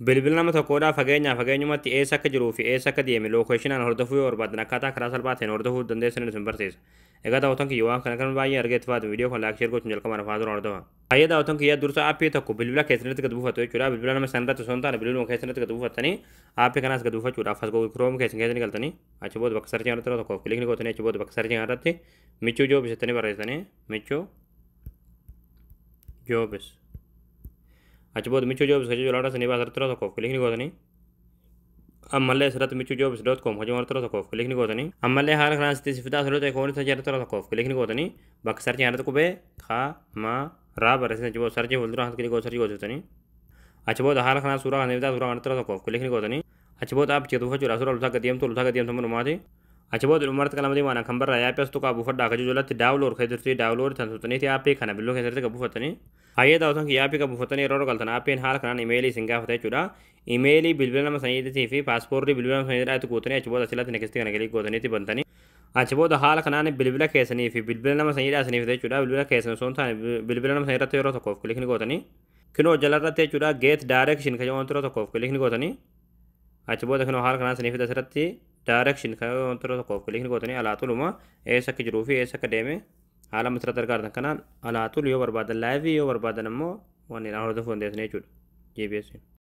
bilbila nama tokkodhaa fageenyumatti eessa akka jiruu fi eessa akka deeme lookeeshinaan hordofuu yoo barbaadan akkaataa karaa salphaatiin hordofuu dandeessan isin barsiisa. Egaa daawwattoon kiyya waan kana kan baay'ee argeetti faatu viidiyoo kan laayik sheer gochuun jalqabaan afaan duraan hordofaa. Hayya daawwattoon kiyya dursa aappii tokko bilbila keessanitti gad buufatu jechuudha. Bilbila nama sanarratti osoo hin taane bilbiluma keessanitti gad buufattanii aappii kanaas gad buufachuudhaaf as Chrome keessanii galtanii achi booda bakka sarchii irratti tokkoof kilikni gootanii achi booda bakka sarchii irratti michuu joobis jettanii barreessanii michuu joobis. Achi booda michuu joobis kan jedhu sanii baasarratti tokkoof kilikni gootanii ammallee asirratti michuujobis.com hojii warra tokkoof kilikni gootanii ammallee haala kanaan sitti fidaa asirratti ekoonii tajaajila tokkoof kilikni gootanii bakka sarchii irratti qubee raa barreessan achi booda sarchii fuulduraan kilikni gootanii sarchii gootanii achi booda haala kanaan suuraa kan fidaa suuraa warra tokkoof kilikni gootanii achi booda aappicha buufachuudhaaf suuraa lutaa gadiyeemtu dhumaati achi booda dhumarratti qalama diimaan kan barraa yaappii as tuqaa buufadhaa akka jijjoolatti daawulood keessatti daawulood tan tuutaniiti aappii kana bilbiloo keessatti kan buufatanii hayyee daawwatan kiyya aappii kan buufatanii yeroo galtan aappiin haala kanaan imeelii isin gaafata jechuudha. Imeelii bilbila nama saniitii fi paaspoortii bilbila nama saniidhaa itti guutanii achi booda asirratti nekstii kana kilik gootaniitti bantanii achi booda haala kanaan bilbila keessanii fi bilbila nama saniidhaa isiniif jechuudha. Bilbila keessan osoo hin taane bilbila nama saniirratti yeroo tokkoof kilikni gootanii kinoo jalarratti jechuudha get direction kan jedhamu tokkoof kilikni gootanii achi booda kinoo haala kanaan isiniif asirratti direction kan jedhamu tokkoof kilikni gootanii alaatuluma eessa akka jiruu fi eessa akka deeme haala misirratti argaatan kanaan alaatul yoo barbaadan laayivii yoo barbaadan ammoo waan hordofuu dandeessan jechuudha. GPS